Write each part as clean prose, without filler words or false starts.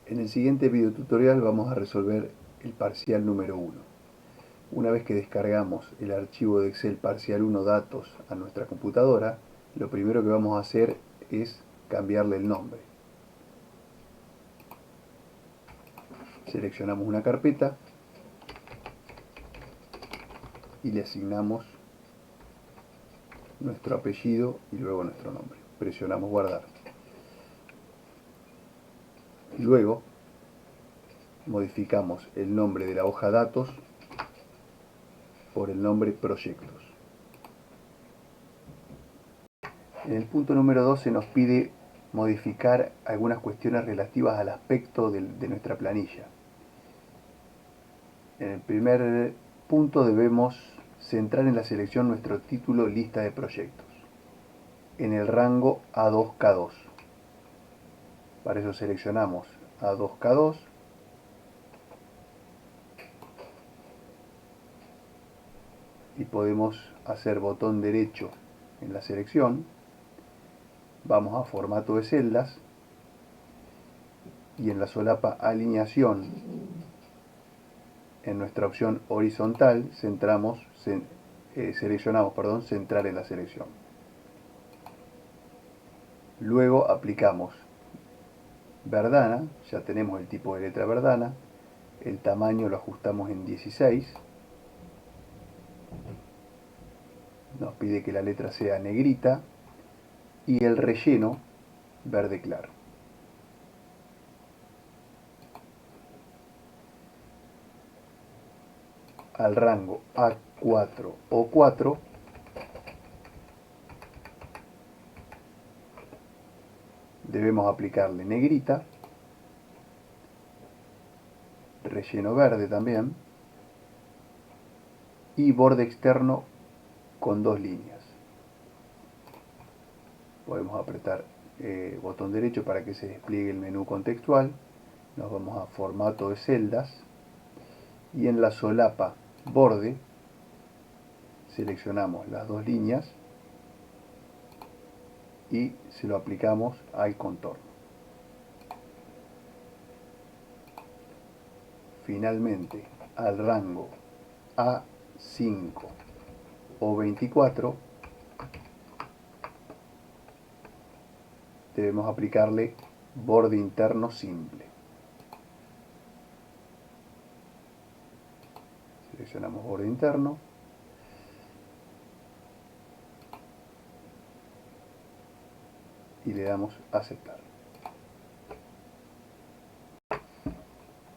En el siguiente video tutorial vamos a resolver el parcial número 1. Una vez que descargamos el archivo de Excel parcial 1 datos a nuestra computadora, lo primero que vamos a hacer es cambiarle el nombre. Seleccionamos una carpeta y le asignamos nuestro apellido y luego nuestro nombre. Presionamos guardar. Luego modificamos el nombre de la hoja datos por el nombre proyectos. En el punto número 2 se nos pide modificar algunas cuestiones relativas al aspecto de nuestra planilla. En el primer punto debemos centrar en la selección nuestro título lista de proyectos en el rango A2K2. Para eso seleccionamos A2K2 y podemos hacer botón derecho en la selección. Vamos a formato de celdas y en la solapa alineación, en nuestra opción horizontal, seleccionamos centrar en la selección. Luego aplicamos Verdana, ya tenemos el tipo de letra Verdana, el tamaño lo ajustamos en 16, nos pide que la letra sea negrita y el relleno verde claro. Al rango A4 o 4 debemos aplicarle negrita, relleno verde también y borde externo con 2 líneas. Podemos apretar botón derecho para que se despliegue el menú contextual. Nos vamos a formato de celdas y en la solapa borde seleccionamos las 2 líneas y se lo aplicamos al contorno. Finalmente, al rango A5 o 24 debemos aplicarle borde interno simple. Seleccionamos borde interno y le damos a aceptar.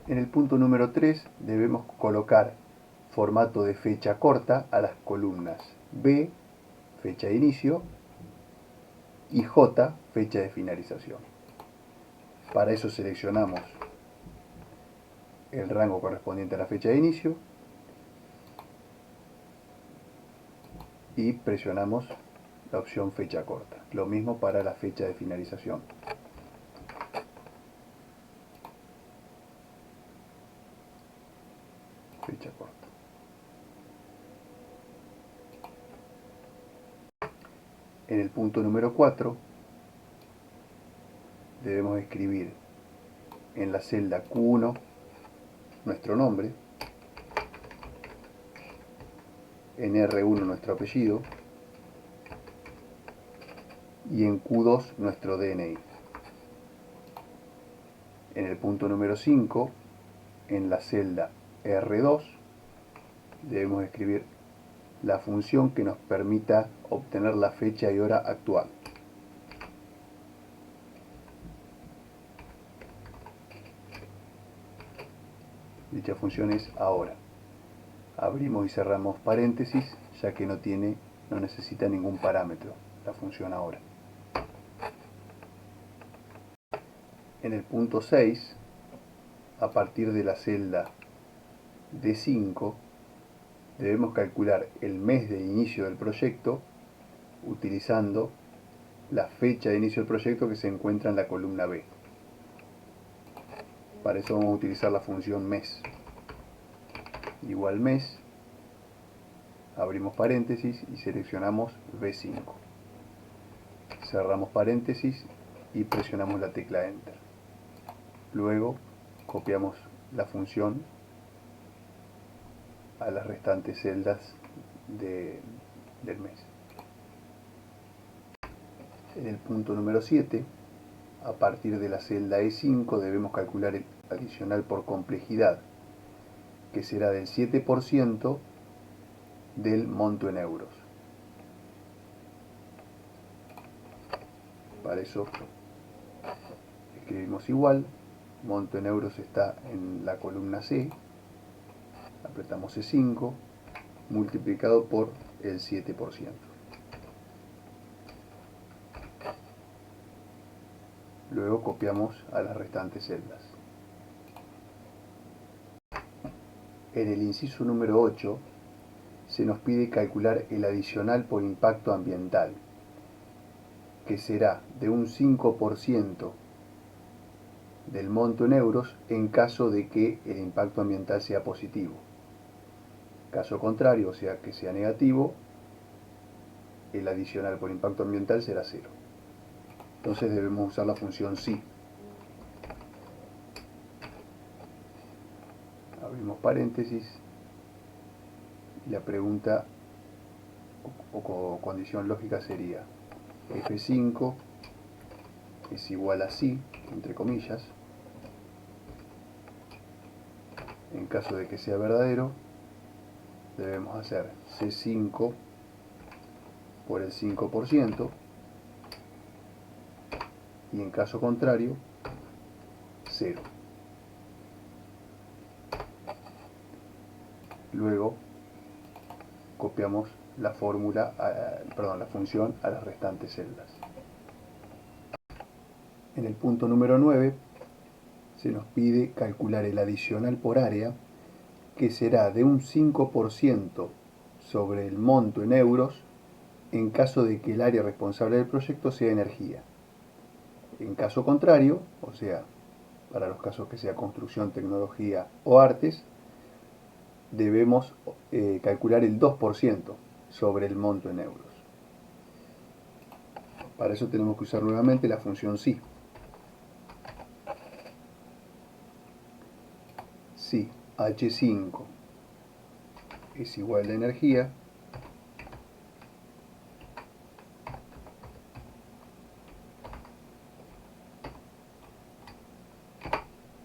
En el punto número 3 debemos colocar formato de fecha corta a las columnas B, fecha de inicio, y J, fecha de finalización. Para eso seleccionamos el rango correspondiente a la fecha de inicio y presionamos la opción fecha corta. Lo mismo para la fecha de finalización. Fecha corta. En el punto número 4 debemos escribir en la celda Q1 nuestro nombre, en R1 nuestro apellido y en Q2 nuestro DNI. En el punto número 5, en la celda R2, debemos escribir la función que nos permita obtener la fecha y hora actual. Dicha función es ahora. Abrimos y cerramos paréntesis, ya que no necesita ningún parámetro la función ahora. En el punto 6, a partir de la celda D5, debemos calcular el mes de inicio del proyecto utilizando la fecha de inicio del proyecto que se encuentra en la columna B. Para eso vamos a utilizar la función mes. Igual mes, abrimos paréntesis y seleccionamos B5. Cerramos paréntesis y presionamos la tecla Enter. Luego copiamos la función a las restantes celdas del mes. En el punto número 7, a partir de la celda E5 debemos calcular el adicional por complejidad, que será del 7% del monto en euros. Para eso escribimos igual, monto en euros está en la columna C, apretamos E5, multiplicado por el 7%. Luego copiamos a las restantes celdas. En el inciso número 8 se nos pide calcular el adicional por impacto ambiental, que será de un 5% del monto en euros en caso de que el impacto ambiental sea positivo. Caso contrario, o sea que sea negativo, el adicional por impacto ambiental será 0. Entonces debemos usar la función si. Abrimos paréntesis y la pregunta o condición lógica sería F5 es igual a sí, entre comillas. En caso de que sea verdadero, debemos hacer C5 por el 5%, y en caso contrario, 0. Luego copiamos la la función a las restantes celdas. En el punto número 9 se nos pide calcular el adicional por área, que será de un 5% sobre el monto en euros en caso de que el área responsable del proyecto sea energía. En caso contrario, o sea, para los casos que sea construcción, tecnología o artes, debemos calcular el 2% sobre el monto en euros. Para eso tenemos que usar nuevamente la función si. Si H5 es igual a energía,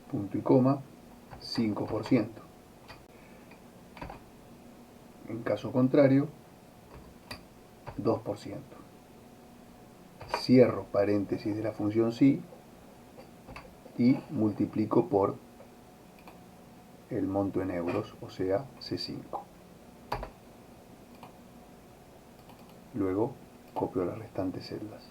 punto y coma, 5%. En caso contrario, 2%. Cierro paréntesis de la función si y multiplico por el monto en euros, o sea, C5. Luego copio las restantes celdas.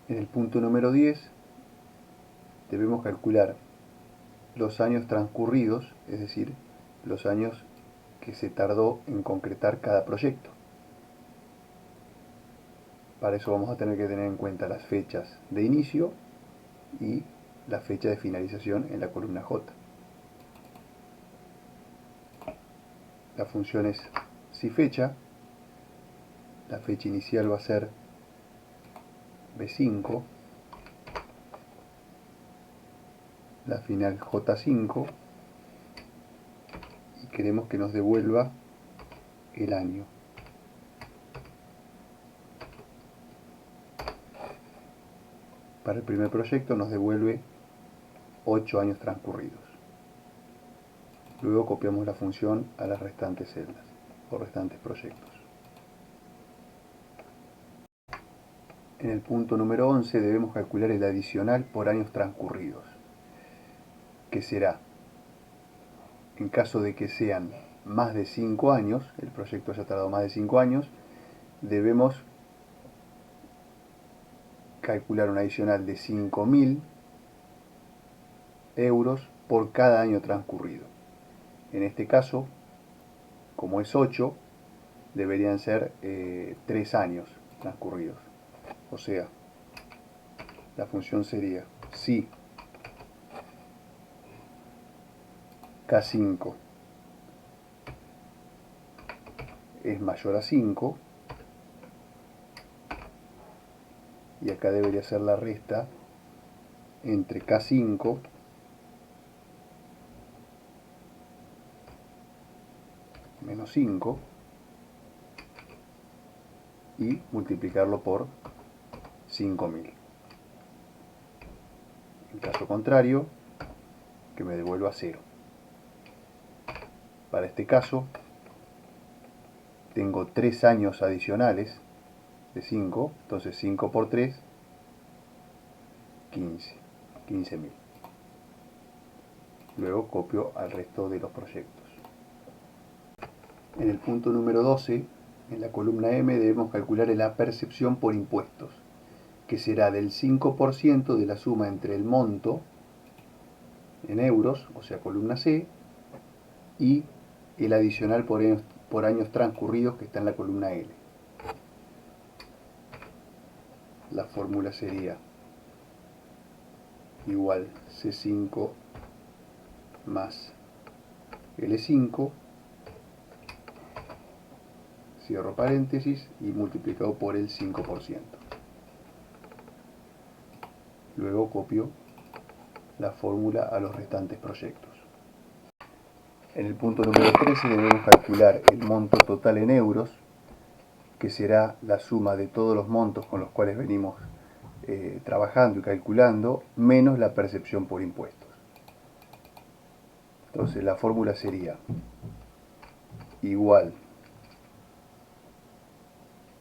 En el punto número 10 debemos calcular los años transcurridos, es decir, los años que se tardó en concretar cada proyecto. Para eso vamos a tener que tener en cuenta las fechas de inicio y la fecha de finalización en la columna J. La función es siFecha, la fecha inicial va a ser B5, la final J5, y queremos que nos devuelva el año. Para el primer proyecto nos devuelve 8 años transcurridos. Luego copiamos la función a las restantes celdas o restantes proyectos. En el punto número 11 debemos calcular el adicional por años transcurridos, que será, en caso de que sean más de 5 años, el proyecto haya tardado más de 5 años, debemos calcular un adicional de 5.000 euros por cada año transcurrido. En este caso, como es 8, deberían ser 3 años transcurridos. O sea, la función sería si K5 es mayor a 5, y acá debería ser la resta entre K5 menos 5 y multiplicarlo por 5000. En caso contrario, que me devuelva 0. Para este caso, tengo 3 años adicionales de 5, entonces 5 por 3, 15.000. Luego copio al resto de los proyectos. En el punto número 12, en la columna M, debemos calcular la percepción por impuestos, que será del 5% de la suma entre el monto en euros, o sea, columna C, y el adicional por años transcurridos, que está en la columna L. La fórmula sería igual C5 más L5, cierro paréntesis, y multiplicado por el 5%. Luego copio la fórmula a los restantes proyectos. En el punto número 13 debemos calcular el monto total en euros, que será la suma de todos los montos con los cuales venimos trabajando y calculando, menos la percepción por impuestos. Entonces la fórmula sería igual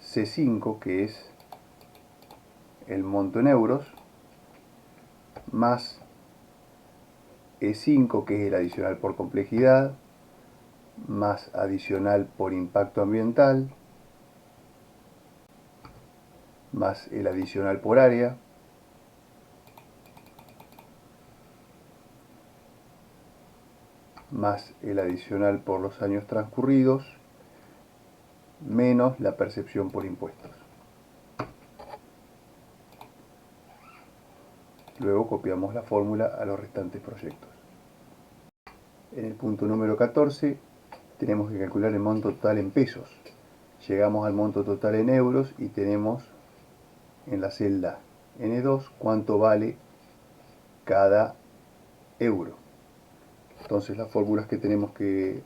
C5, que es el monto en euros, más E5, que es el adicional por complejidad, más adicional por impacto ambiental, más el adicional por área, más el adicional por los años transcurridos, menos la percepción por impuestos. Luego copiamos la fórmula a los restantes proyectos. En el punto número 14 tenemos que calcular el monto total en pesos. Llegamos al monto total en euros y tenemos en la celda N2 cuánto vale cada euro. Entonces las fórmulas que tenemos que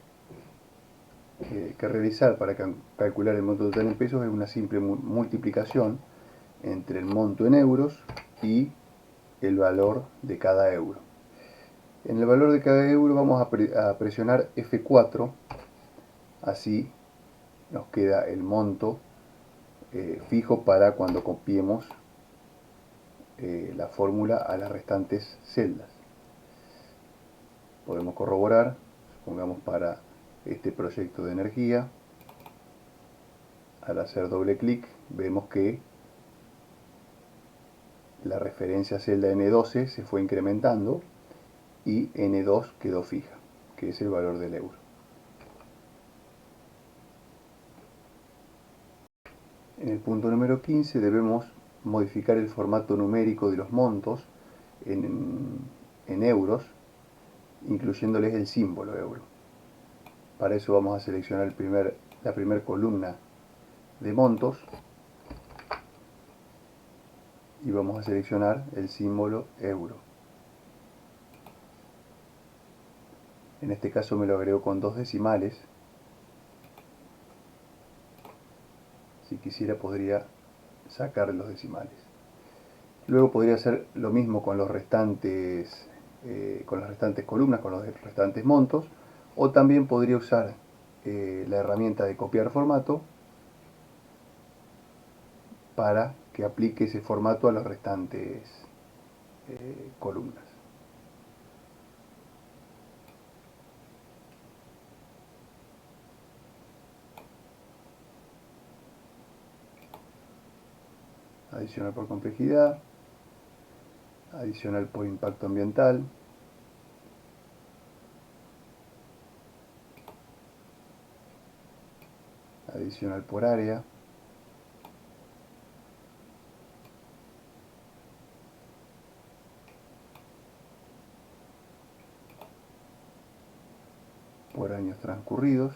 realizar para calcular el monto total en pesos es una simple multiplicación entre el monto en euros y el valor de cada euro. En el valor de cada euro vamos a presionar F4, así nos queda el monto fijo para cuando copiemos la fórmula a las restantes celdas. Podemos corroborar, supongamos para este proyecto de energía, al hacer doble clic vemos que la referencia celda N12 se fue incrementando y N2 quedó fija, que es el valor del euro. En el punto número 15 debemos modificar el formato numérico de los montos en euros, incluyéndoles el símbolo euro. Para eso vamos a seleccionar la primera columna de montos y vamos a seleccionar el símbolo euro. En este caso me lo agrego con 2 decimales. Si quisiera podría sacar los decimales. Luego podría hacer lo mismo con las restantes columnas, con los restantes montos, o también podría usar la herramienta de copiar formato para que aplique ese formato a las restantes columnas. Adicional por complejidad, adicional por impacto ambiental, adicional por área, por años transcurridos,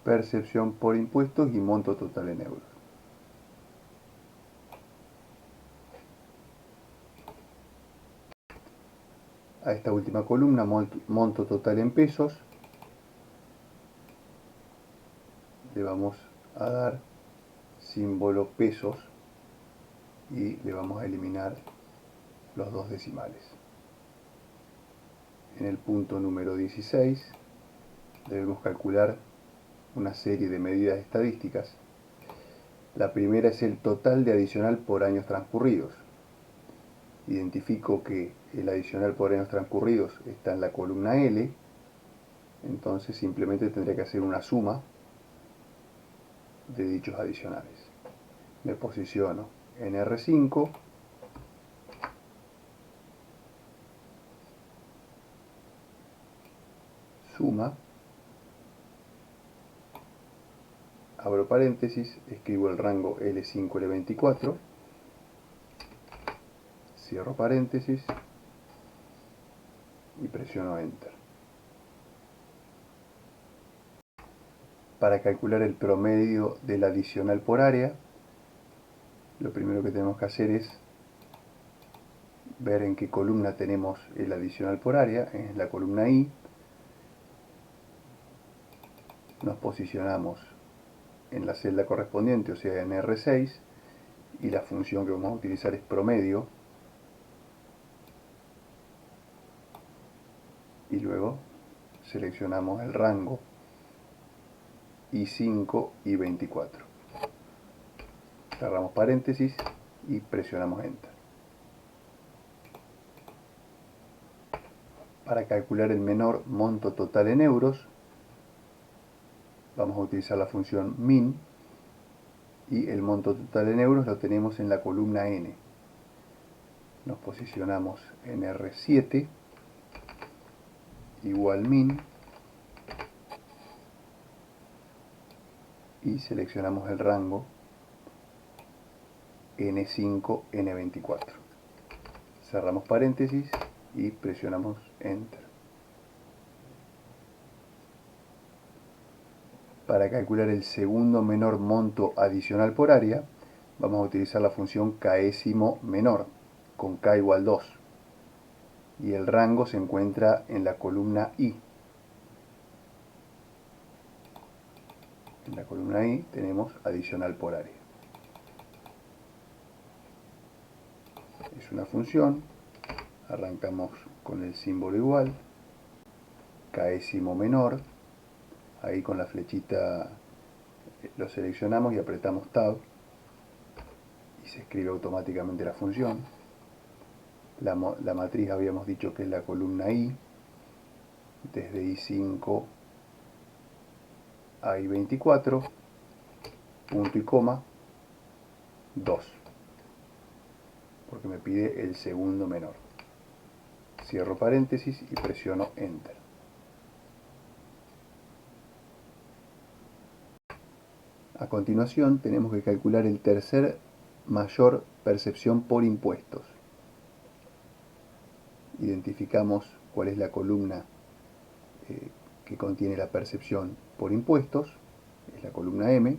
percepción por impuestos y monto total en euros. A esta última columna, monto total en pesos, le vamos a dar símbolo pesos y le vamos a eliminar los dos decimales. En el punto número 16 debemos calcular una serie de medidas estadísticas. La primera es el total de adicional por años transcurridos. Identifico que el adicional por años transcurridos está en la columna L, entonces simplemente tendré que hacer una suma de dichos adicionales. Me posiciono en R5, suma, abro paréntesis, escribo el rango L5, L24, cierro paréntesis y presiono Enter. Para calcular el promedio del adicional por área, lo primero que tenemos que hacer es ver en qué columna tenemos el adicional por área, en la columna I. Nos posicionamos en la celda correspondiente, o sea en R6, y la función que vamos a utilizar es promedio, y luego seleccionamos el rango I5 y 24. Cerramos paréntesis y presionamos Enter. Para calcular el menor monto total en euros, vamos a utilizar la función min, y el monto total en euros lo tenemos en la columna N. Nos posicionamos en R7, igual min, y seleccionamos el rango N5, N24. Cerramos paréntesis y presionamos Enter. Para calcular el segundo menor monto adicional por área, vamos a utilizar la función késimo menor, con k igual 2. Y el rango se encuentra en la columna I. En la columna I tenemos adicional por área. Es una función, arrancamos con el símbolo igual, késimo menor, ahí con la flechita lo seleccionamos y apretamos Tab y se escribe automáticamente la función. La matriz habíamos dicho que es la columna I, desde I5 a I24, punto y coma, 2, porque me pide el segundo menor. Cierro paréntesis y presiono Enter. A continuación tenemos que calcular el tercer mayor percepción por impuestos. Identificamos cuál es la columna que contiene la percepción por impuestos, es la columna M,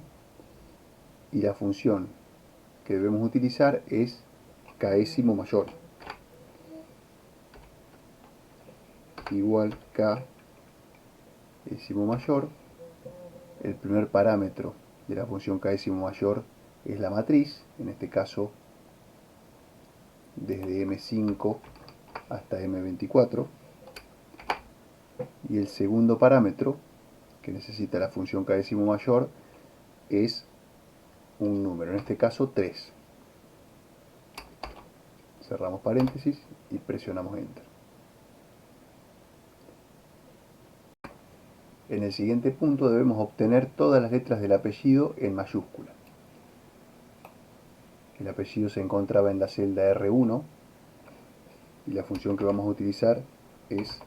y la función que debemos utilizar es késimo mayor, igual késimo mayor. El primer parámetro de la función késimo mayor es la matriz, en este caso desde M5 hasta M24, y el segundo parámetro que necesita la función késimo mayor es un número, en este caso 3. Cerramos paréntesis y presionamos Enter. En el siguiente punto debemos obtener todas las letras del apellido en mayúscula. El apellido se encontraba en la celda R1 y la función que vamos a utilizar es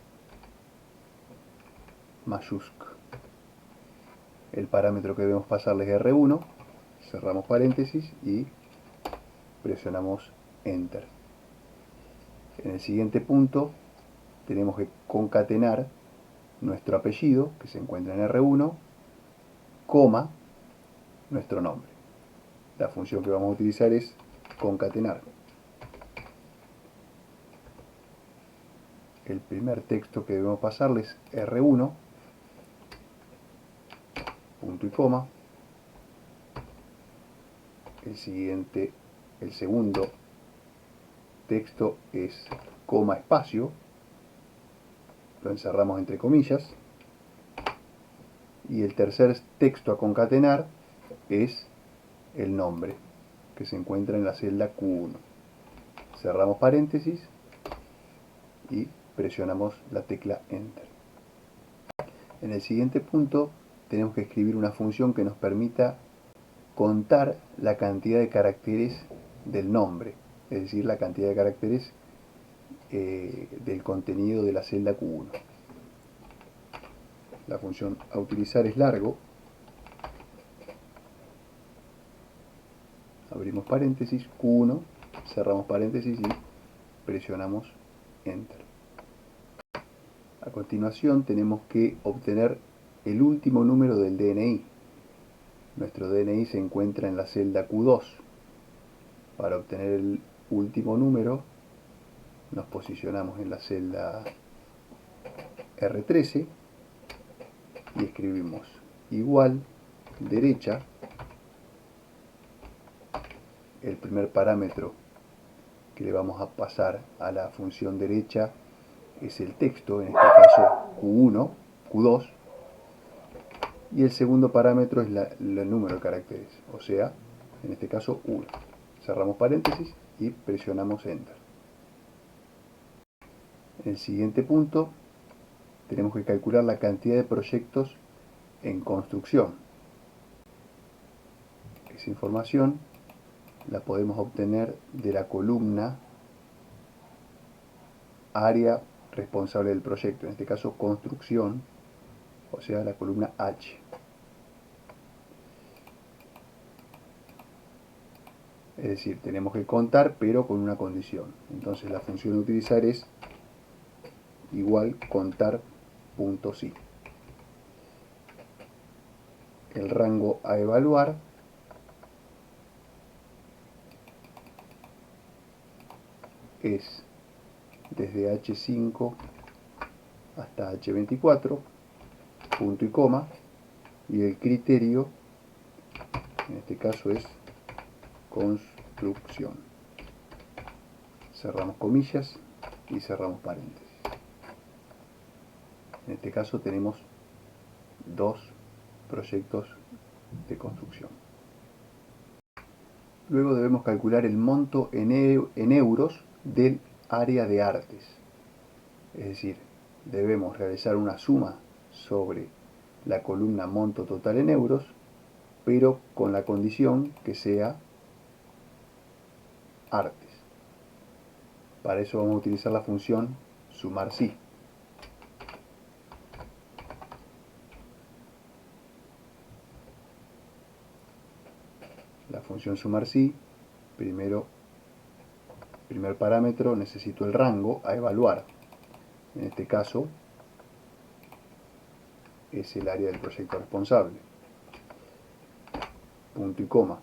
mayúsc. El parámetro que debemos pasarle es R1, cerramos paréntesis y presionamos Enter. En el siguiente punto tenemos que concatenar nuestro apellido, que se encuentra en R1, coma, nuestro nombre. La función que vamos a utilizar es concatenar. El primer texto que debemos pasarle es R1, punto y coma. El segundo texto es coma espacio, lo encerramos entre comillas, y el tercer texto a concatenar es el nombre, que se encuentra en la celda Q1. Cerramos paréntesis y presionamos la tecla Enter. En el siguiente punto tenemos que escribir una función que nos permita contar la cantidad de caracteres del nombre, es decir, la cantidad de caracteres del contenido de la celda Q1. La función a utilizar es largo. Abrimos paréntesis, Q1, cerramos paréntesis y presionamos Enter. A continuación tenemos que obtener el último número del DNI. Nuestro DNI se encuentra en la celda Q2. Para obtener el último número nos posicionamos en la celda R13 y escribimos igual derecha. El primer parámetro que le vamos a pasar a la función derecha es el texto, en este caso Q1, Q2, y el segundo parámetro es el número de caracteres, o sea, en este caso 1. Cerramos paréntesis y presionamos Enter. En el siguiente punto tenemos que calcular la cantidad de proyectos en construcción. Esa información la podemos obtener de la columna área responsable del proyecto, en este caso construcción, o sea, la columna H. Es decir, tenemos que contar, pero con una condición. Entonces la función a utilizar es igual contar.si. El rango a evaluar es desde H5 hasta H24, punto y coma, y el criterio, en este caso, es construcción. Cerramos comillas y cerramos paréntesis. En este caso tenemos dos proyectos de construcción. Luego debemos calcular el monto en euros del área de artes. Es decir, debemos realizar una suma sobre la columna monto total en euros, pero con la condición que sea artes. Para eso vamos a utilizar la función sumar si. La función sumar si, primer parámetro, necesito el rango a evaluar. En este caso es el área del proyecto responsable. Punto y coma.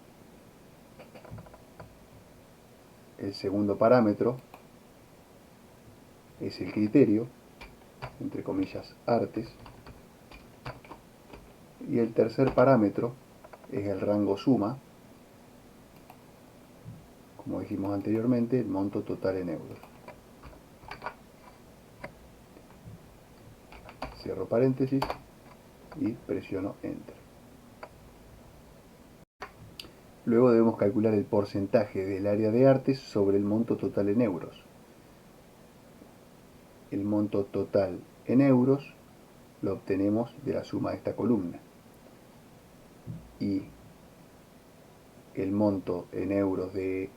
El segundo parámetro es el criterio, entre comillas artes. Y el tercer parámetro es el rango suma, como dijimos anteriormente, el monto total en euros. Cierro paréntesis y presiono Enter. Luego debemos calcular el porcentaje del área de artes sobre el monto total en euros. El monto total en euros lo obtenemos de la suma de esta columna. Y el monto en euros del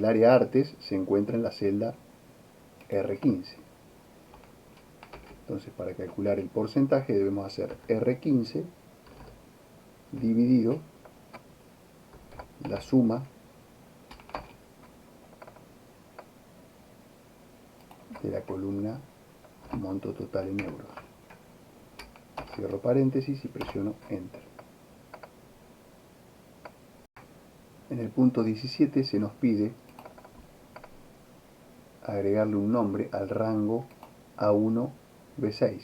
área artes se encuentra en la celda R15. Entonces, para calcular el porcentaje debemos hacer R15 dividido la suma de la columna monto total en euros. Cierro paréntesis y presiono Enter. En el punto 17 se nos pide agregarle un nombre al rango A1 B6.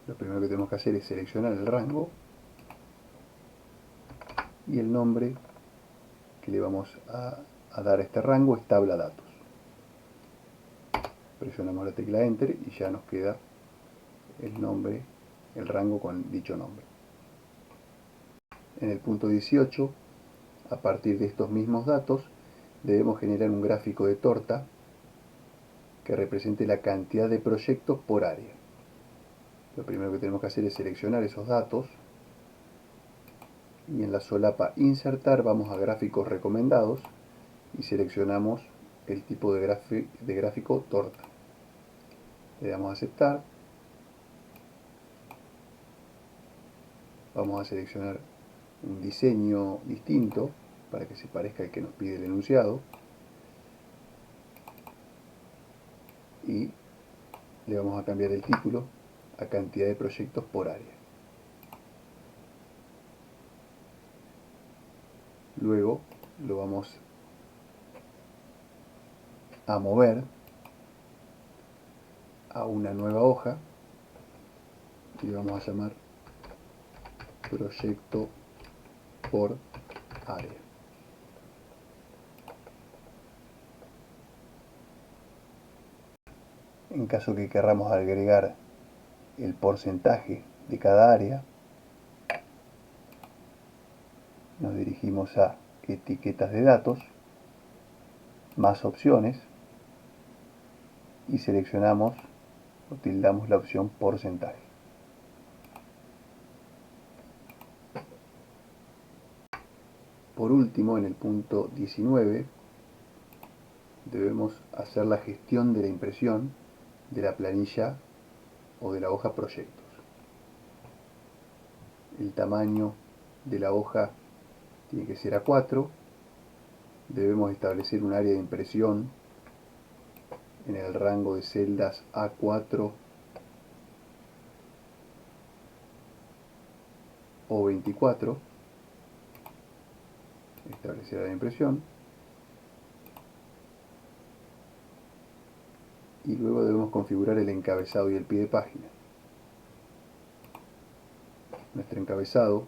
Lo primero que tenemos que hacer es seleccionar el rango y el nombre que le vamos a dar a este rango es tabla datos. Presionamos la tecla Enter y ya nos queda el nombre, el rango con dicho nombre. En el punto 18, a partir de estos mismos datos, debemos generar un gráfico de torta que represente la cantidad de proyectos por área. Lo primero que tenemos que hacer es seleccionar esos datos y en la solapa Insertar vamos a Gráficos recomendados y seleccionamos el tipo de gráfico torta. Le damos a aceptar. Vamos a seleccionar un diseño distinto para que se parezca al que nos pide el enunciado y le vamos a cambiar el título a cantidad de proyectos por área. Luego lo vamos a mover a una nueva hoja y le vamos a llamar proyecto por área. En caso que queramos agregar el porcentaje de cada área, nos dirigimos a etiquetas de datos, más opciones y seleccionamos o tildamos la opción porcentaje. Por último, en el punto 19, debemos hacer la gestión de la impresión de la planilla o de la hoja proyectos. El tamaño de la hoja tiene que ser A4. Debemos establecer un área de impresión en el rango de celdas A4 o 24. Establecer la impresión. Y luego debemos configurar el encabezado y el pie de página. Nuestro encabezado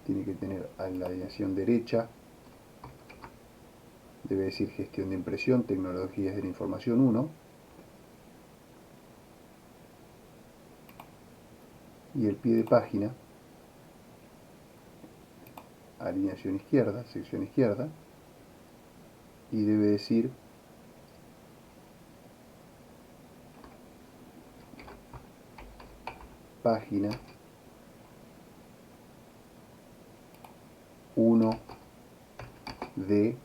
tiene que tener en la alineación derecha, debe decir gestión de impresión, tecnologías de la información 1, y el pie de página, alineación izquierda, sección izquierda, y debe decir página 1 de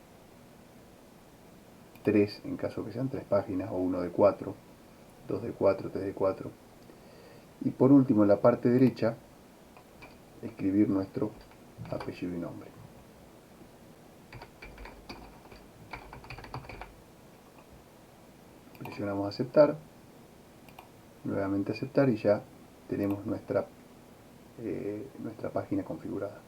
3, en caso que sean 3 páginas, o 1 de 4, 2 de 4, 3 de 4. Y por último, en la parte derecha, escribir nuestro apellido y nombre. Presionamos aceptar, nuevamente aceptar y ya tenemos nuestra página configurada.